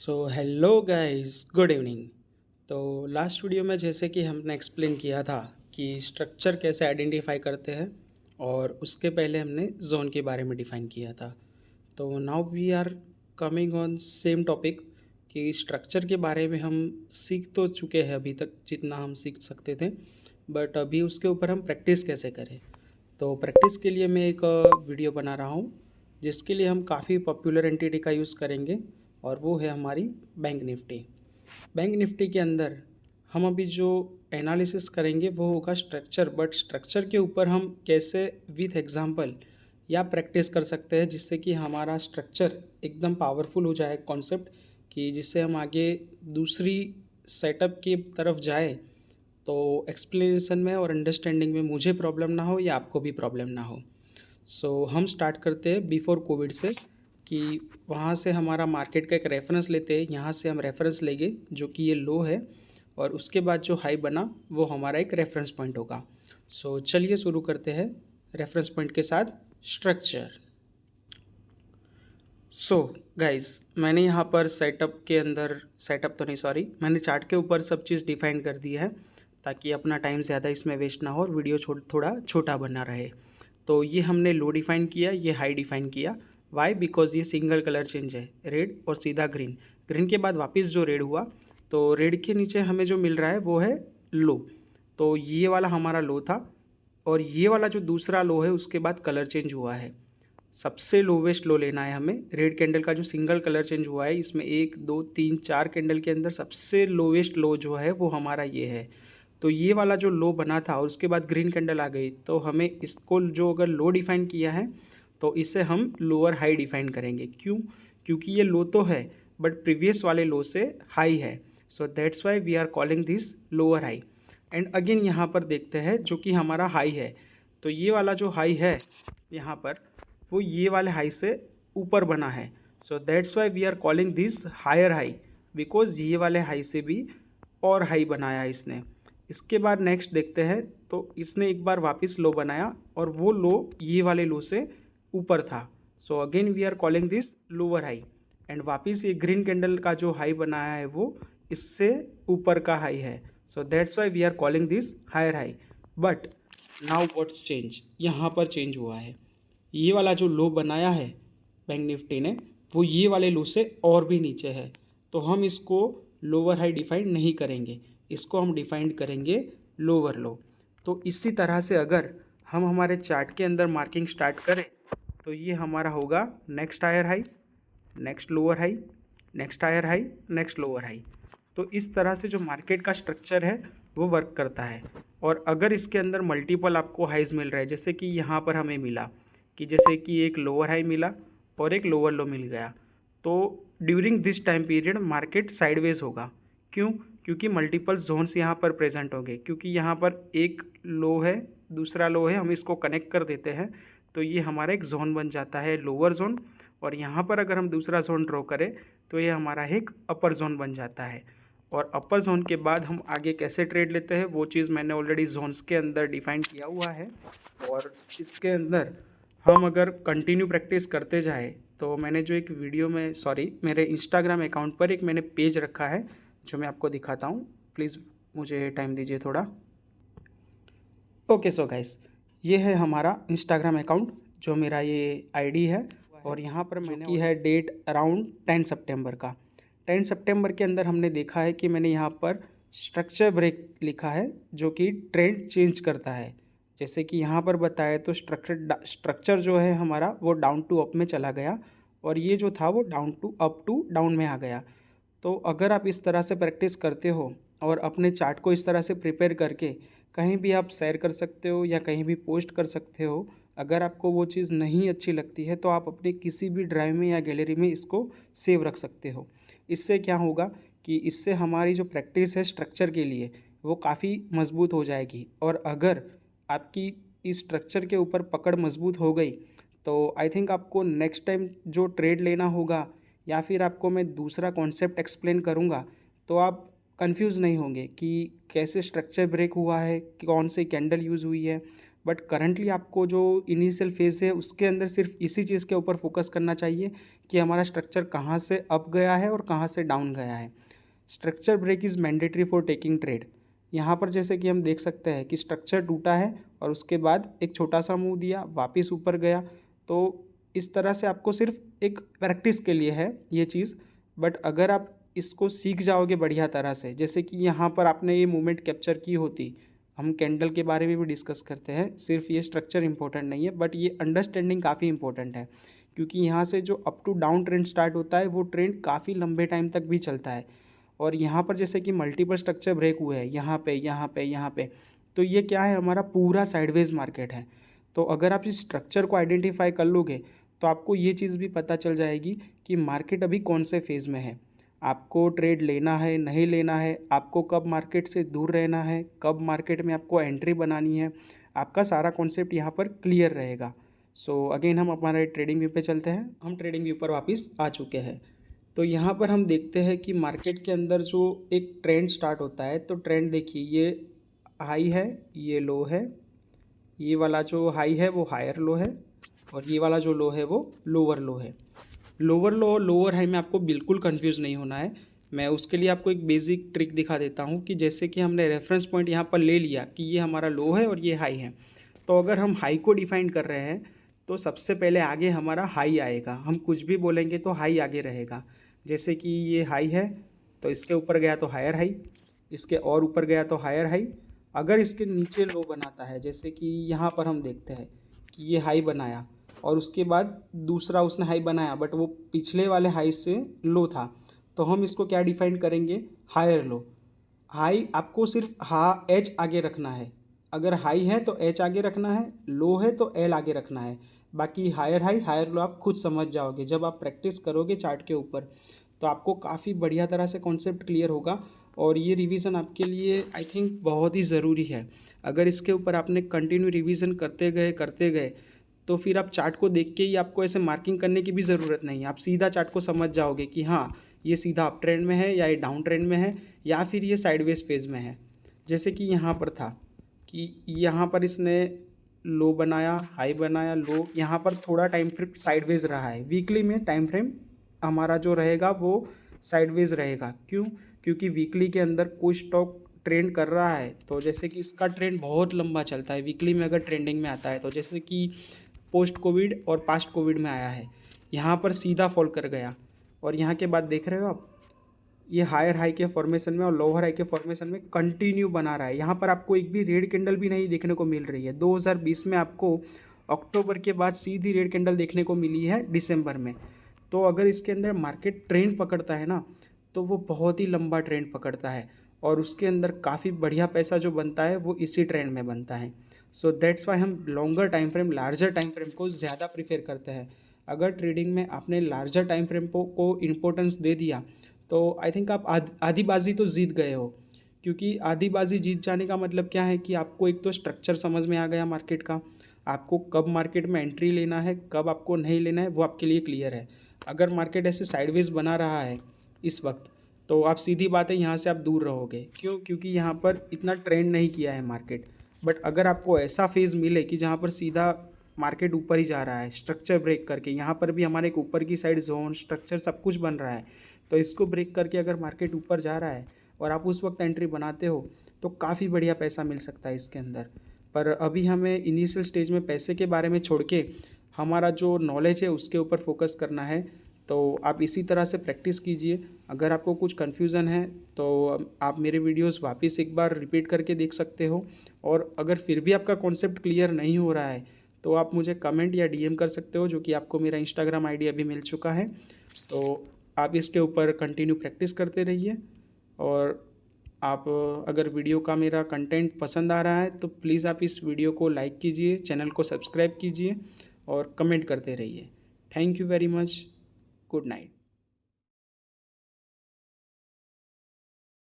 Hello guys, good evening. तो last video में जैसे कि हमने एक्सप्लेन किया था कि स्ट्रक्चर कैसे आइडेंटिफाई करते हैं, और उसके पहले हमने जोन के बारे में डिफाइन किया था। तो now we are coming on same topic कि स्ट्रक्चर के बारे में हम सीख तो चुके हैं अभी तक जितना हम सीख सकते थे, बट अभी उसके ऊपर हम प्रैक्टिस कैसे करें। तो प्रैक्टिस के लिए मैं एक वीडियो बना रहा हूँ जिसके लिए हम काफ़ी पॉपुलर एंटिटी का यूज़ करेंगे, और वो है हमारी बैंक निफ्टी। बैंक निफ्टी के अंदर हम अभी जो एनालिसिस करेंगे वो होगा स्ट्रक्चर, बट स्ट्रक्चर के ऊपर हम कैसे विथ एग्जांपल या प्रैक्टिस कर सकते हैं जिससे कि हमारा स्ट्रक्चर एकदम पावरफुल हो जाए कॉन्सेप्ट, कि जिससे हम आगे दूसरी सेटअप की तरफ जाए तो एक्सप्लेनेशन में और अंडरस्टैंडिंग में मुझे प्रॉब्लम ना हो या आपको भी प्रॉब्लम ना हो। हम स्टार्ट करते हैं बिफोर कोविड से, कि वहाँ से हमारा मार्केट का एक रेफरेंस लेते हैं। यहाँ से हम रेफरेंस लेंगे जो कि ये लो है, और उसके बाद जो हाई बना वो हमारा एक रेफरेंस पॉइंट होगा। चलिए शुरू करते हैं रेफरेंस पॉइंट के साथ स्ट्रक्चर। गाइस, मैंने यहाँ पर सेटअप के अंदर, सेटअप तो नहीं सॉरी, मैंने चार्ट के ऊपर सब चीज़ डिफाइन कर दी है ताकि अपना टाइम ज़्यादा इसमें वेस्ट ना हो और वीडियो थोड़ा छोटा बना रहे। तो ये हमने लो डिफाइन किया, ये हाई डिफाइन किया। वाई? बिकॉज ये सिंगल कलर चेंज है, रेड और सीधा ग्रीन। ग्रीन के बाद वापस जो रेड हुआ, तो रेड के नीचे हमें जो मिल रहा है वो है लो। तो ये वाला हमारा लो था, और ये वाला जो दूसरा लो है उसके बाद कलर चेंज हुआ है। सबसे लोवेस्ट लो लेना है हमें। रेड कैंडल का जो सिंगल कलर चेंज हुआ है, इसमें 1 2 3 4 कैंडल के अंदर सबसे लोवेस्ट लो जो है वो हमारा ये है। तो ये वाला जो लो बना था और उसके बाद ग्रीन कैंडल आ गई, तो हमें इसको जो अगर लो डिफाइन किया है तो इसे हम लोअर हाई डिफाइन करेंगे। क्यों? क्योंकि ये लो तो है बट प्रीवियस वाले लो से हाई है। That's why we are calling this lower high. And again यहाँ पर देखते हैं जो कि हमारा हाई है, तो ये वाला जो हाई है यहाँ पर वो ये वाले हाई से ऊपर बना है। That's why we are calling this higher high, because ये वाले हाई से भी और हाई बनाया है इसने। इसके बाद नेक्स्ट देखते हैं, तो इसने एक बार वापस लो बनाया और वो लो ये वाले लो से ऊपर था। Again we are calling this lower high. And वापस ये ग्रीन कैंडल का जो हाई बनाया है वो इससे ऊपर का हाई है। That's why we are calling this higher high. But now what's change, यहाँ पर चेंज हुआ है। ये वाला जो लो बनाया है बैंक निफ्टी ने, वो ये वाले लो से और भी नीचे है। तो हम इसको लोअर हाई डिफाइन नहीं करेंगे, इसको हम डिफाइन करेंगे लोअर लो। तो इसी तरह से अगर हम हमारे चार्ट के अंदर मार्किंग स्टार्ट करें, तो ये हमारा होगा next higher high, next lower high, next higher high, next lower high. तो इस तरह से जो मार्केट का स्ट्रक्चर है वो वर्क करता है। और अगर इसके अंदर मल्टीपल आपको हाइज मिल रहा है, जैसे कि यहाँ पर हमें मिला कि जैसे कि एक लोअर हाई मिला और एक लोअर लो मिल गया, तो during this time period market sideways होगा। क्यों? क्योंकि मल्टीपल जोन्स यहाँ पर प्रेजेंट होंगे, क्योंकि यहाँ पर एक लो है, दूसरा लो है, हम इसको कनेक्ट कर देते हैं तो ये हमारा एक जोन बन जाता है लोअर जोन। और यहाँ पर अगर हम दूसरा जोन ड्रॉ करें तो ये हमारा एक अपर जोन बन जाता है। और अपर जोन के बाद हम आगे कैसे ट्रेड लेते हैं वो चीज़ मैंने ऑलरेडी जोन्स के अंदर डिफाइन किया हुआ है। और इसके अंदर हम अगर कंटिन्यू प्रैक्टिस करते जाए, तो मैंने जो एक वीडियो में सॉरी मेरे इंस्टाग्राम अकाउंट पर एक मैंने पेज रखा है जो मैं आपको दिखाता हूँ। प्लीज़ मुझे टाइम दीजिए थोड़ा। ओके, गाइस, ये है हमारा इंस्टाग्राम अकाउंट जो मेरा ये आईडी है, और यहाँ पर मैंने की है डेट अराउंड 10 सितंबर का। 10 सितंबर के अंदर हमने देखा है कि मैंने यहाँ पर स्ट्रक्चर ब्रेक लिखा है जो कि ट्रेंड चेंज करता है। जैसे कि यहाँ पर बताया तो स्ट्रक्चर जो है हमारा वो डाउन टू अप में चला गया, और ये जो था वो down to up to down में आ गया। तो अगर आप इस तरह से प्रैक्टिस करते हो और अपने चार्ट को इस तरह से प्रिपेयर करके कहीं भी आप शेयर कर सकते हो या कहीं भी पोस्ट कर सकते हो। अगर आपको वो चीज़ नहीं अच्छी लगती है तो आप अपने किसी भी ड्राइव में या गैलरी में इसको सेव रख सकते हो। इससे क्या होगा कि इससे हमारी जो प्रैक्टिस है स्ट्रक्चर के लिए वो काफ़ी मज़बूत हो जाएगी। और अगर आपकी इस स्ट्रक्चर के ऊपर पकड़ मज़बूत हो गई तो आई थिंक आपको नेक्स्ट टाइम जो ट्रेड लेना होगा या फिर आपको मैं दूसरा कॉन्सेप्ट एक्सप्लेन करूँगा तो आप कंफ्यूज नहीं होंगे कि कैसे स्ट्रक्चर ब्रेक हुआ है, कौन सी कैंडल यूज़ हुई है। बट करंटली आपको जो इनिशियल फेज़ है उसके अंदर सिर्फ इसी चीज़ के ऊपर फोकस करना चाहिए कि हमारा स्ट्रक्चर कहाँ से अप गया है और कहाँ से डाउन गया है। Structure break is mandatory for taking trade. यहाँ पर जैसे कि हम देख सकते हैं कि स्ट्रक्चर टूटा है और उसके बाद एक छोटा सा मूव दिया, वापस ऊपर गया। तो इस तरह से आपको सिर्फ एक प्रैक्टिस के लिए है ये चीज़, बट अगर आप इसको सीख जाओगे बढ़िया तरह से, जैसे कि यहाँ पर आपने ये मूवमेंट कैप्चर की होती, हम कैंडल के बारे में भी डिस्कस करते हैं, सिर्फ ये स्ट्रक्चर इंपॉर्टेंट नहीं है बट ये अंडरस्टैंडिंग काफ़ी इंपॉर्टेंट है, क्योंकि यहाँ से जो up to down trend start होता है वो ट्रेंड काफ़ी लंबे टाइम तक भी चलता है। और यहाँ पर जैसे कि मल्टीपल स्ट्रक्चर ब्रेक हुए हैं यहाँ पे यहाँ पे यहाँ पे, तो ये क्या है, हमारा पूरा साइडवेज मार्केट है। तो अगर आप इस स्ट्रक्चर को आइडेंटिफाई कर लोगे तो आपको ये चीज़ भी पता चल जाएगी कि मार्केट अभी कौन से फेज़ में है, आपको ट्रेड लेना है नहीं लेना है, आपको कब मार्केट से दूर रहना है, कब मार्केट में आपको एंट्री बनानी है, आपका सारा कॉन्सेप्ट यहाँ पर क्लियर रहेगा। सो अगेन हम हमारे ट्रेडिंग व्यू पे चलते हैं। हम ट्रेडिंग व्यू पर वापस आ चुके हैं। तो यहाँ पर हम देखते हैं कि मार्केट के अंदर जो एक ट्रेंड स्टार्ट होता है, तो ट्रेंड देखिए, ये हाई है, ये लो है, ये वाला जो हाई है वो हायर लो है और ये वाला जो लो है वो लोअर लो है। लोअर लो और लोअर हाई में आपको बिल्कुल कंफ्यूज नहीं होना है। मैं उसके लिए आपको एक बेसिक ट्रिक दिखा देता हूँ कि जैसे कि हमने रेफरेंस पॉइंट यहाँ पर ले लिया कि ये हमारा लो है और ये हाई है, तो अगर हम हाई को डिफाइन कर रहे हैं तो सबसे पहले आगे हमारा हाई आएगा। हम कुछ भी बोलेंगे तो हाई आगे रहेगा। जैसे कि ये हाई है तो इसके ऊपर गया तो हायर हाई, इसके और ऊपर गया तो हायर हाई। अगर इसके नीचे लो बनाता है, जैसे कि यहाँ पर हम देखते हैं कि ये हाई बनाया और उसके बाद दूसरा उसने हाई बनाया बट वो पिछले वाले हाई से लो था, तो हम इसको क्या डिफाइन करेंगे, हायर लो। हाई आपको सिर्फ एच आगे रखना है, अगर हाई है तो एच आगे रखना है, लो है तो एल आगे रखना है। बाकी हायर हाई हायर लो आप खुद समझ जाओगे जब आप प्रैक्टिस करोगे चार्ट के ऊपर, तो आपको काफ़ी बढ़िया तरह से कॉन्सेप्ट क्लियर होगा। और ये रिवीजन आपके लिए आई थिंक बहुत ही ज़रूरी है। अगर इसके ऊपर आपने कंटिन्यू रिवीजन करते गए तो फिर आप चार्ट को देख के ही आपको ऐसे मार्किंग करने की भी ज़रूरत नहीं है, आप सीधा चार्ट को समझ जाओगे कि हाँ ये सीधा अप ट्रेंड में है या ये डाउन ट्रेंड में है या फिर ये साइडवेज फेज में है। जैसे कि यहाँ पर था कि यहाँ पर इसने लो बनाया, हाई बनाया, लो, यहाँ पर थोड़ा टाइम फ्रेम साइडवेज रहा है। वीकली में टाइम फ्रेम हमारा जो रहेगा वो साइडवेज रहेगा। क्यों? क्योंकि वीकली के अंदर कोई स्टॉक ट्रेंड कर रहा है तो जैसे कि इसका ट्रेंड बहुत लंबा चलता है वीकली में, अगर ट्रेंडिंग में आता है तो जैसे कि पोस्ट कोविड और पास्ट कोविड में आया है, यहाँ पर सीधा फॉल कर गया और यहाँ के बाद देख रहे हो आप ये हायर हाई के फॉर्मेशन में और लोअर हाई के फॉर्मेशन में कंटिन्यू बना रहा है। यहाँ पर आपको एक भी रेड कैंडल भी नहीं देखने को मिल रही है। 2020 में आपको अक्टूबर के बाद सीधी रेड कैंडल देखने को मिली है दिसंबर में। तो अगर इसके अंदर मार्केट ट्रेंड पकड़ता है ना, तो वो बहुत ही लंबा ट्रेंड पकड़ता है और उसके अंदर काफ़ी बढ़िया पैसा जो बनता है वो इसी ट्रेंड में बनता है। सो दैट्स वाई हम longer time frame, larger time frame को ज़्यादा प्रीफर करते हैं। अगर ट्रेडिंग में आपने लार्जर टाइम फ्रेम को इम्पोर्टेंस दे दिया तो आई थिंक आप आधी बाजी तो जीत गए हो। क्योंकि आधी बाजी जीत जाने का मतलब क्या है कि आपको एक तो स्ट्रक्चर समझ में आ गया मार्केट का, आपको कब मार्केट में एंट्री लेना है कब आपको नहीं लेना है वो आपके लिए क्लियर है। अगर मार्केट ऐसे साइडवेज बना रहा है इस वक्त तो आप सीधी बात है यहाँ से आप दूर रहोगे। क्यों? क्योंकि यहाँ पर इतना ट्रेंड नहीं किया है मार्केट। बट अगर आपको ऐसा फेज़ मिले कि जहाँ पर सीधा मार्केट ऊपर ही जा रहा है स्ट्रक्चर ब्रेक करके, यहाँ पर भी हमारे एक ऊपर की साइड जोन स्ट्रक्चर सब कुछ बन रहा है, तो इसको ब्रेक करके अगर मार्केट ऊपर जा रहा है और आप उस वक्त एंट्री बनाते हो तो काफ़ी बढ़िया पैसा मिल सकता है इसके अंदर। पर अभी हमें इनिशियल स्टेज में पैसे के बारे में छोड़ के हमारा जो नॉलेज है उसके ऊपर फोकस करना है। तो आप इसी तरह से प्रैक्टिस कीजिए। अगर आपको कुछ कन्फ्यूज़न है तो आप मेरे वीडियोस वापस एक बार रिपीट करके देख सकते हो, और अगर फिर भी आपका कॉन्सेप्ट क्लियर नहीं हो रहा है तो आप मुझे कमेंट या डीएम कर सकते हो, जो कि आपको मेरा इंस्टाग्राम आईडी अभी मिल चुका है। तो आप इसके ऊपर कंटिन्यू प्रैक्टिस करते रहिए। और आप अगर वीडियो का मेरा कंटेंट पसंद आ रहा है तो प्लीज़ आप इस वीडियो को लाइक कीजिए, चैनल को सब्सक्राइब कीजिए और कमेंट करते रहिए। Thank you very much. Good night.